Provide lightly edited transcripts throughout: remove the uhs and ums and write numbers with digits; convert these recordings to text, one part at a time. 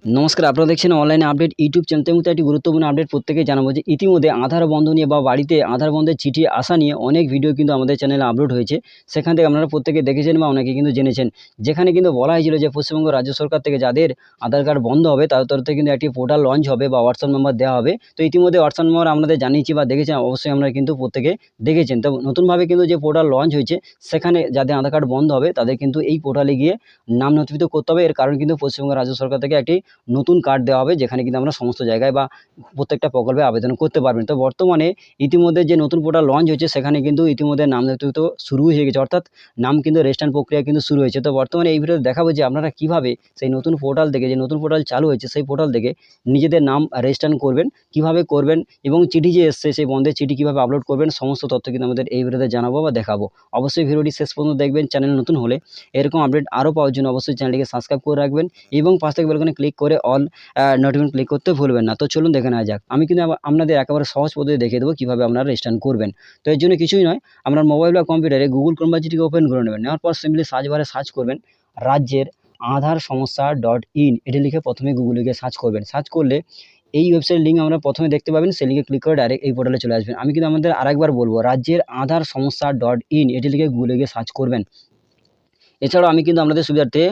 নমস্কার, আপনারা দেখছেন অনলাইনে আপডেট ইউটিউব চ্যানেল থেকে একটি গুরুত্বপূর্ণ আপডেট প্রত্যেকেই জানাবো যে ইতিমধ্যে আধার বন্ধ নিয়ে বা বাড়িতে আধার বন্ধের চিঠি আসা নিয়ে অনেক ভিডিও কিন্তু আমাদের চ্যানেলে আপলোড হয়েছে। সেখান থেকে আপনারা প্রত্যেকে দেখেছেন বা অনেকে কিন্তু জেনেছেন। যেখানে কিন্তু বলা হয়েছিল যে পশ্চিমবঙ্গ রাজ্য সরকার থেকে যাদের আধার কার্ড বন্ধ হবে তাদের তরফ থেকে কিন্তু একটি পোর্টাল লঞ্চ হবে বা হোয়াটসঅ্যাপ নাম্বার দেওয়া হবে। তো ইতিমধ্যে হোয়াটসঅ্যাপ নাম্বার আপনাদের জানিয়েছি বা দেখেছেন, অবশ্যই আপনারা কিন্তু প্রত্যেকে দেখেছেন। তো নতুনভাবে কিন্তু যে পোর্টাল লঞ্চ হয়েছে সেখানে যাদের আধার কার্ড বন্ধ হবে তাদের কিন্তু এই পোর্টালে গিয়ে নাম নথিভুক্ত করতে হবে। এর কারণ কিন্তু পশ্চিমবঙ্গ রাজ্য সরকার থেকে একটি নতুন কার্ড দেওয়া হবে, যেখানে কিন্তু আমরা সমস্ত জায়গায় বা প্রত্যেকটা প্রকল্পে আবেদন করতে পারবেন। তো বর্তমানে ইতিমধ্যে যে নতুন পোর্টাল লঞ্চ হয়েছে সেখানে কিন্তু ইতিমধ্যে নাম নথিভুক্ত শুরু হয়ে গেছে, অর্থাৎ নাম কিন্তু রেজিস্ট্রেশন প্রক্রিয়া কিন্তু শুরু হয়েছে। তো বর্তমানে এই ভিডিওতে দেখাবো যে আপনারা কিভাবে সেই নতুন পোর্টাল থেকে, যে নতুন পোর্টাল চালু হয়েছে সেই পোর্টাল থেকে নিজেদের নাম রেজিস্ট্রেশন করবেন, কিভাবে করবেন এবং চিঠি যে এসছে সেই বন্ধের চিঠি কিভাবে আপলোড করবেন, সমস্ত তথ্য কিন্তু আমাদের এই ভিডিওতে জানাবো বা দেখাবো। অবশ্যই ভিডিওটি শেষ পর্যন্ত দেখবেন। চ্যানেল নতুন হলে এরকম আপডেট আরও পাওয়ার জন্য অবশ্যই চ্যানেলটিকে সাবস্ক্রাইব করে রাখবেন এবং পাশ থেকে বেল আইকনে ক্লিক করে অল নোটিফিকেশন ক্লিক করতে ভুলবেন না। তো চলুন দেখে নেওয়া যাক। আমি কিন্তু আপনাদের একেবারে সহজ পদ্ধতি দেখিয়ে দেবো কীভাবে আপনারা রেজিস্ট্রেশন করবেন। তো এর জন্য কিছুই নয়, আপনার মোবাইল বা কম্পিউটারে গুগল ক্রোম ব্রাউজারটিকে ওপেন করে নেবেন। নেওয়ার পর সিম্পলি সার্চ বারে সার্চ করবেন রাজ্যের আধার সমস্যা .in, এটি লিখে প্রথমে গুগলে গিয়ে সার্চ করবেন। সার্চ করলে এই ওয়েবসাইটের লিঙ্ক আমরা প্রথমে দেখতে পাবেন, সেই লিঙ্কে ক্লিক করে ডাইরেক্ট এই পোর্টালে চলে আসবেন। আমি কিন্তু আমাদের আরেকবার বলবো, রাজ্যের আধার সমস্যা .in, এটি লিখে গুগলে গিয়ে সার্চ করবেন। এছাড়াও আমি কিন্তু আপনাদের সুবিধার্থে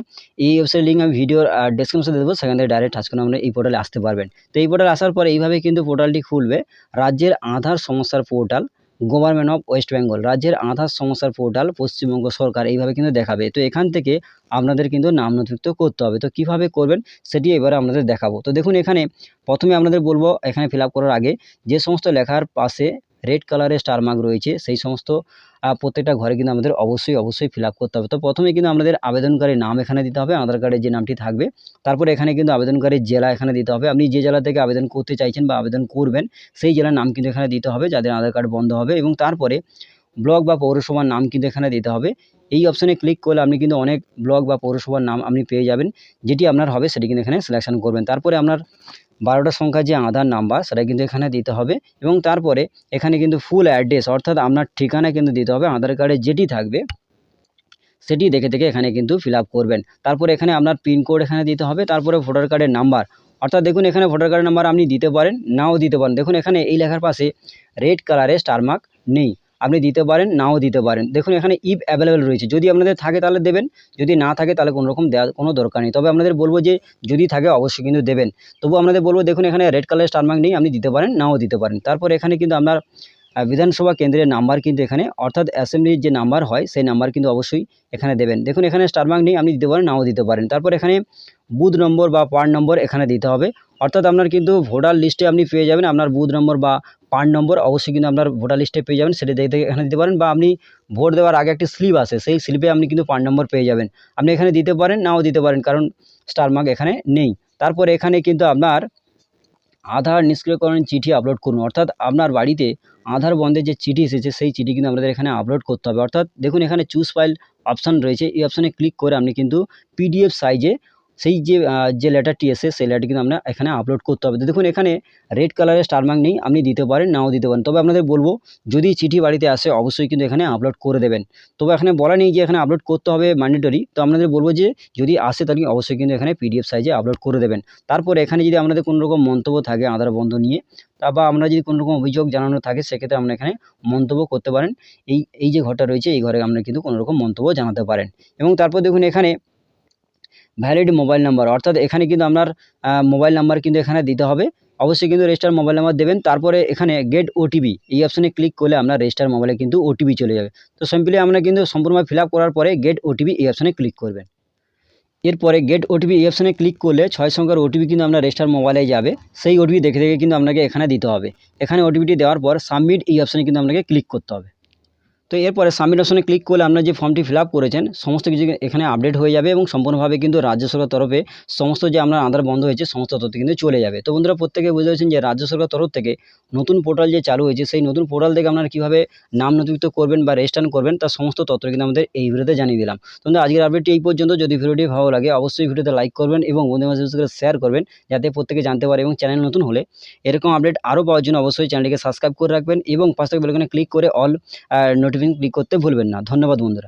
এই ওয়েবসাইটের লিঙ্ক আমি ভিডিওর ডেসক্রিপশনে দেবো, সেখান থেকে ডাইরেক্ট টাচ করে আপনারা এই পোর্টালে আসতে পারবেন। তো এই পোর্টালে আসার পরে এইভাবে কিন্তু পোর্টালটি খুলবে। রাজ্যের আধার সমস্যার portal, government of West Bengal, রাজ্যের আধার সমস্যার পোর্টাল পশ্চিমবঙ্গ সরকার, এইভাবে কিন্তু দেখাবে। তো এখান থেকে আপনাদের কিন্তু নাম নথিভুক্ত করতে হবে। তো কিভাবে করবেন সেটি এবারে আপনাদের দেখাবো। তো দেখুন, এখানে প্রথমে আপনাদের বলবো, এখানে ফিল আপ করার আগে যে সমস্ত লেখার পাশে রেড কালারের স্টার মার্ক রয়েছে সেই সমস্ত প্রত্যেকটা ঘরে কিন্তু আমাদের অবশ্যই ফিল আপ করতে হবে। তো প্রথমে কিন্তু আমাদের আবেদনকারীর নাম এখানে দিতে হবে, আধার কার্ডে যে নামটি থাকবে। তারপরে এখানে কিন্তু আবেদনকারীর জেলা এখানে দিতে হবে। আপনি যে জেলা থেকে আবেদন করতে চাইছেন বা আবেদন করবেন সেই জেলার নাম কিন্তু এখানে দিতে হবে যাদের আধার কার্ড বন্ধ হবে, এবং তারপরে ব্লক বা পৌরসভার নাম কিন্তু এখানে দিতে হবে। এই অপশনে ক্লিক করলে আপনি কিন্তু অনেক ব্লক বা পৌরসভার নাম আপনি পেয়ে যাবেন। যেটি আপনার হবে সেটি কিন্তু এখানে সিলেকশন করবেন। তারপরে আপনার 12টা সংখ্যার যে আধার নাম্বার সেটা কিন্তু এখানে দিতে হবে, এবং তারপরে এখানে কিন্তু ফুল অ্যাড্রেস অর্থাৎ আপনার ঠিকানা কিন্তু দিতে হবে। আধার কার্ডে যেটি থাকবে সেটি দেখে এখানে কিন্তু ফিল আপ করবেন। তারপরে এখানে আপনার পিনকোড এখানে দিতে হবে। তারপরে ভোটার কার্ডের নাম্বার, অর্থাৎ দেখুন এখানে ভোটার কার্ডের নাম্বার আপনি দিতে পারেন, নাও দিতে পারেন। দেখুন এখানে এই লেখার পাশে রেড কালারের স্টার মার্ক নেই, আপনি দিতে পারেন, নাও দিতে পারেন। দেখুন এখানে ইফ অ্যাভেলেবেল রয়েছে, যদি আপনাদের থাকে তাহলে দেবেন, যদি না থাকে তাহলে কোনো রকম দেওয়ার কোনো দরকার নেই। তবে আপনাদের বলবো যে যদি থাকে অবশ্যই কিন্তু দেবেন। তবু আপনাদের বলবো, দেখুন এখানে রেড কালারের স্টার মার্ক নেই, আপনি দিতে পারেন, নাও দিতে পারেন। তারপর এখানে কিন্তু আপনার বিধানসভা কেন্দ্রের নাম্বার কিন্তু এখানে, অর্থাৎ অ্যাসেম্বলির যে নাম্বার হয় সেই নাম্বার কিন্তু অবশ্যই এখানে দেবেন। দেখুন এখানে স্টার মার্ক নেই, আপনি দিতে পারেন, নাও দিতে পারেন। তারপর এখানে বুথ নম্বর বা পার্ট নম্বর এখানে দিতে হবে, অর্থাৎ আপনার কিন্তু ভোটার লিস্টে আপনি পেয়ে যাবেন আপনার বুথ নম্বর বা পার্ট নম্বর, অবশ্যই কিন্তু আপনার ভোটার লিস্টে পেয়ে যাবেন, সেটা দেখে এখানে দিতে পারেন। বা আপনি ভোট দেওয়ার আগে একটি স্লিপ আসে, সেই স্লিপে আপনি কিন্তু পার্ট নম্বর পেয়ে যাবেন, আপনি এখানে দিতে পারেন, নাও দিতে পারেন, কারণ স্টার মার্ক এখানে নেই। তারপর এখানে কিন্তু আপনার আধার নিষ্ক্রিয়করণ চিঠি আপলোড করুন, অর্থাৎ আপনার বাড়িতে আধার বন্ধের যে চিঠি এসেছে সেই চিঠি কিন্তু আমাদের এখানে আপলোড করতে হবে। অর্থাৎ দেখুন এখানে চুজ ফাইল অপশান রয়েছে, এই অপশানে ক্লিক করে আপনি কিন্তু পিডিএফ সাইজে সেই যে লেটারটি এসে সেই লেটারটি কিন্তু আপনার এখানে আপলোড করতে হবে। তো দেখুন এখানে রেড কালারের স্টার মার্ক নেই, আপনি দিতে পারেন, নাও দিতে পারেন। তবে আপনাদের বলবো, যদি চিঠি বাড়িতে আসে অবশ্যই কিন্তু এখানে আপলোড করে দেবেন। তবে এখানে বলা নেই যে এখানে আপলোড করতে হবে ম্যান্ডেটরি। তো আপনাদের বলবো যে যদি আসে তাহলে অবশ্যই কিন্তু এখানে পিডিএফ সাইজে আপলোড করে দেবেন। তারপর এখানে যদি আপনাদের কোনো রকম মন্তব্য থাকে আধার বন্ধ নিয়ে, বা আমরা যদি কোনো রকম অভিযোগ জানানো থাকে সেক্ষেত্রে আমরা এখানে মন্তব্য করতে পারেন। এই যে ঘরটা রয়েছে এই ঘরে আপনারা কিন্তু কোনো রকম মন্তব্য জানাতে পারেন। এবং তারপর দেখুন এখানে ভ্যালিড মোবাইল নাম্বার, অর্থাৎ এখানে কিন্তু আপনার মোবাইল নাম্বার কিন্তু এখানে দিতে হবে, অবশ্যই কিন্তু রেজিস্টার মোবাইল নাম্বার দেবেন। তারপরে এখানে গেট ওটিপি এই অপশানে ক্লিক করলে আপনার রেজিস্টার মোবাইলে কিন্তু ওটিপি চলে যাবে। তো সিম্পলি আমরা কিন্তু সম্পূর্ণভাবে ফিল আপ করার পরে গেট ওটিপি এই অপশানে ক্লিক করবেন। এরপরে গেট ওটিপি এই অপশানে ক্লিক করলে 6 সংখ্যার ওটিপি কিন্তু আপনার রেজিস্টার মোবাইলে যাবে, সেই ওটিপি দেখে কিন্তু আপনাকে এখানে দিতে হবে। এখানে ওটিপিটি দেওয়ার পর সাবমিট এই অপশানে কিন্তু আপনাকে ক্লিক করতে হবে। তো এরপরে সাবমিট অপশনে ক্লিক করলে আপনার যে ফর্মটি ফিল আপ করেছেন সমস্ত কিছু এখানে আপডেট হয়ে যাবে, এবং সম্পূর্ণভাবে কিন্তু রাজ্য সরকার তরফে সমস্ত যে আপনার আধার বন্ধ হয়েছে সমস্ত তথ্য কিন্তু চলে যাবে। তো বন্ধুরা প্রত্যেকে বুঝতে পারছেন যে রাজ্য সরকার তরফ থেকে নতুন পোর্টাল যে চালু হয়েছে সেই নতুন পোর্টাল থেকে আপনারা কীভাবে নাম নথিভুক্ত করবেন বা রেজিস্ট্রেশন করবেন তার সমস্ত তথ্য কিন্তু আমাদের এই ভিডিওতে জানিয়ে দিলাম। তো আজকের আপডেটটি এই পর্যন্ত। যদি ভিডিওটি ভালো লাগে অবশ্যই ভিডিওতে লাইক করবেন এবং বন্ধুদের সাথে শেয়ার করবেন, যাতে প্রত্যেকে জানতে পারে। এবং চ্যানেল নতুন হলে এরকম আপডেট আরও পাওয়ার জন্য অবশ্যই চ্যানেলটিকে সাবস্ক্রাইব করে রাখবেন এবং পাশে বেল আইকনে ক্লিক করে অল নোটিফিকেশন ক্লিক করতে ভুলবেন না। ধন্যবাদ বন্ধুরা।